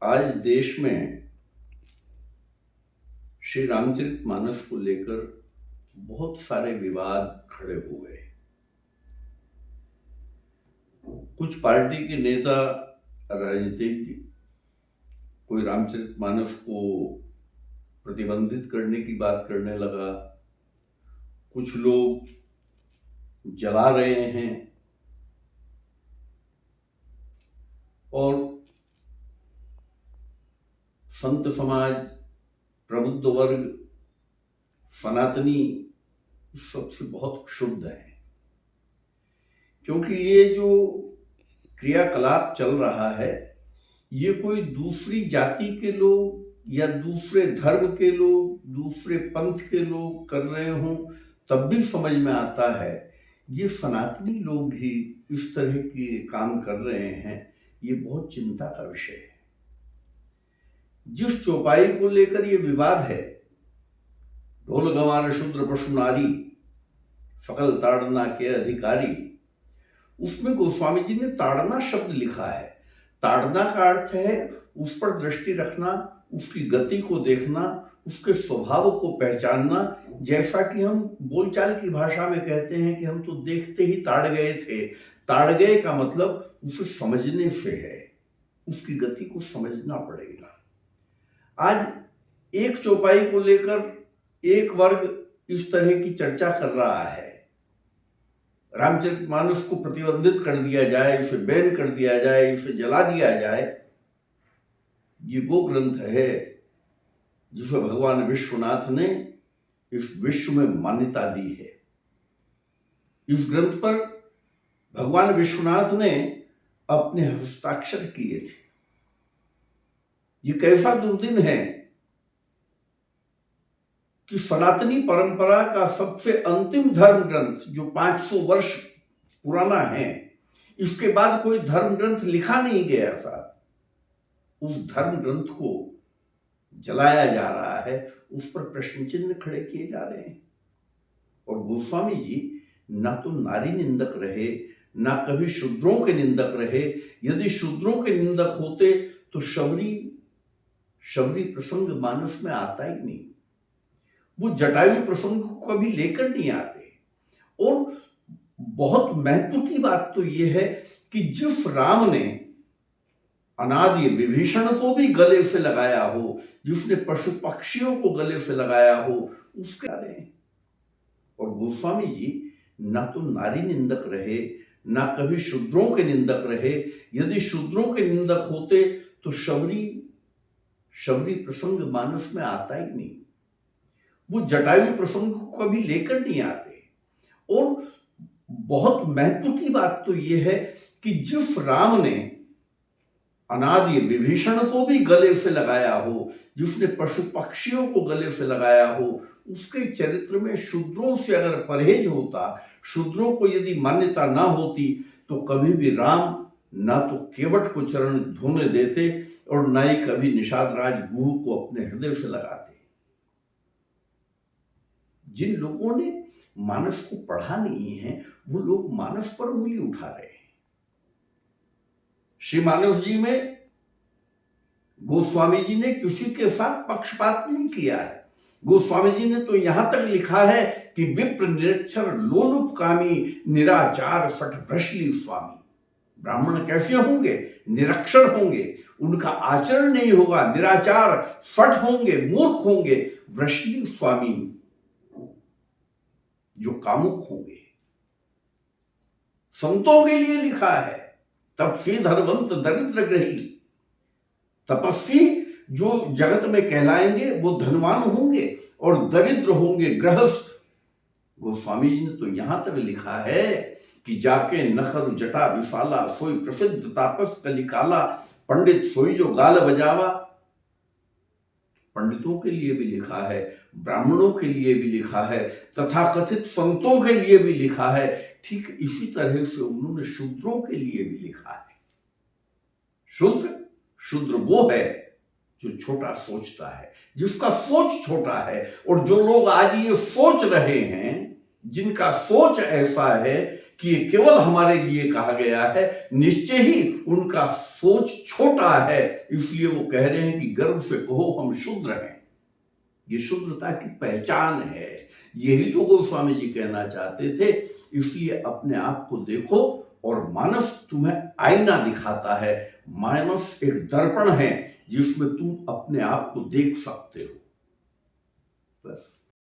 आज देश में श्री रामचरितमानस को लेकर बहुत सारे विवाद खड़े हो गए। कुछ पार्टी के नेता, राजनीतिज्ञ कोई रामचरितमानस को प्रतिबंधित करने की बात करने लगा, कुछ लोग जला रहे हैं और संत समाज, प्रबुद्ध वर्ग, सनातनी इस सबसे बहुत क्षुब्ध है, क्योंकि ये जो क्रियाकलाप चल रहा है ये कोई दूसरी जाति के लोग या दूसरे धर्म के लोग, दूसरे पंथ के लोग कर रहे हों तब भी समझ में आता है। ये सनातनी लोग भी इस तरह के काम कर रहे हैं, ये बहुत चिंता का विषय है। जिस चौपाई को लेकर ये विवाद है, ढोल गंवार शूद्र पशु नारी सकल ताड़ना के अधिकारी, उसमें गोस्वामी जी ने ताड़ना शब्द लिखा है। ताड़ना का अर्थ है उस पर दृष्टि रखना, उसकी गति को देखना, उसके स्वभाव को पहचानना। जैसा कि हम बोलचाल की भाषा में कहते हैं कि हम तो देखते ही ताड़ गए थे। ताड़ गए का मतलब उसे समझने से है, उसकी गति को समझना पड़ेगा। आज एक चौपाई को लेकर एक वर्ग इस तरह की चर्चा कर रहा है, रामचरितमानस को प्रतिबंधित कर दिया जाए, इसे बैन कर दिया जाए, इसे जला दिया जाए। ये वो ग्रंथ है जिसे भगवान विश्वनाथ ने इस विश्व में मान्यता दी है। इस ग्रंथ पर भगवान विश्वनाथ ने अपने हस्ताक्षर किए थे। ये कैसा दुर्दिन है कि सनातनी परंपरा का सबसे अंतिम धर्म ग्रंथ जो 500 वर्ष पुराना है, इसके बाद कोई धर्म ग्रंथ लिखा नहीं गया था, उस धर्म ग्रंथ को जलाया जा रहा है, उस पर प्रश्न चिन्ह खड़े किए जा रहे हैं। और गोस्वामी जी ना तो नारी निंदक रहे, ना कभी शूद्रों के निंदक रहे। यदि शूद्रों के निंदक होते तो शबरी प्रसंग मानस में आता ही नहीं, वो जटायु प्रसंग को कभी लेकर नहीं आते। और बहुत महत्व की बात तो ये है कि जिस राम ने अनादि विभीषण को भी गले से लगाया हो, जिसने पशु पक्षियों को गले से लगाया हो, उसके आ रहे हैं। और गोस्वामी जी ना तो नारी निंदक रहे, ना कभी शूद्रों के निंदक रहे। यदि शूद्रों के निंदक होते तो शबरी प्रसंग मानस में आता ही नहीं, वो जटायु प्रसंग को कभी लेकर नहीं आते। और बहुत महत्व की बात तो ये है कि जिस राम ने अनादि विभीषण को भी गले से लगाया हो, जिसने पशु पक्षियों को गले से लगाया हो, उसके चरित्र में शूद्रों से अगर परहेज होता, शूद्रों को यदि मान्यता ना होती, तो कभी भी राम ना तो केवट को चरण धोने देते और ना ही कभी निषाद राज गुह को अपने हृदय से लगाते। जिन लोगों ने मानस को पढ़ा नहीं है, वो लोग मानस पर उंगली उठा रहे हैं। श्री मानस जी में गोस्वामी जी ने किसी के साथ पक्षपात नहीं किया है। गोस्वामी जी ने तो यहां तक लिखा है कि विप्र निरक्षर लोलुपकामी निराचार फट भ्रष्ली स्वामी। ब्राह्मण कैसे होंगे? निरक्षर होंगे, उनका आचरण नहीं होगा, निराचार, फट होंगे, मूर्ख होंगे, वृष्णि स्वामी जो कामुक होंगे। संतों के लिए लिखा है, तपस्वी धनवंत दरिद्र ग्रही। तपस्वी जो जगत में कहलाएंगे वो धनवान होंगे और दरिद्र होंगे गृहस्थ। गोस्वामी जी ने तो यहां तक लिखा है कि जाके नखर जटा विशाला, सोई प्रसिद्ध तापस कलिकाला, पंडित सोई जो गाल बजावा। पंडितों के लिए भी लिखा है, ब्राह्मणों के लिए भी लिखा है, तथा कथित संतों के लिए भी लिखा है। ठीक इसी तरह से उन्होंने शूद्रों के लिए भी लिखा है। शूद्र वो है जो छोटा सोचता है, जिसका सोच छोटा है। और जो लोग आज ये सोच रहे हैं, जिनका सोच ऐसा है कि ये केवल हमारे लिए कहा गया है, निश्चय ही उनका सोच छोटा है, इसलिए वो कह रहे हैं कि गर्व से कहो हम शूद्र हैं। ये शुद्रता की पहचान है। यही तो गोस्वामी जी कहना चाहते थे। इसलिए अपने आप को देखो, और मानस तुम्हें आईना दिखाता है। मानस एक दर्पण है जिसमें तुम अपने आप को देख सकते हो। बस।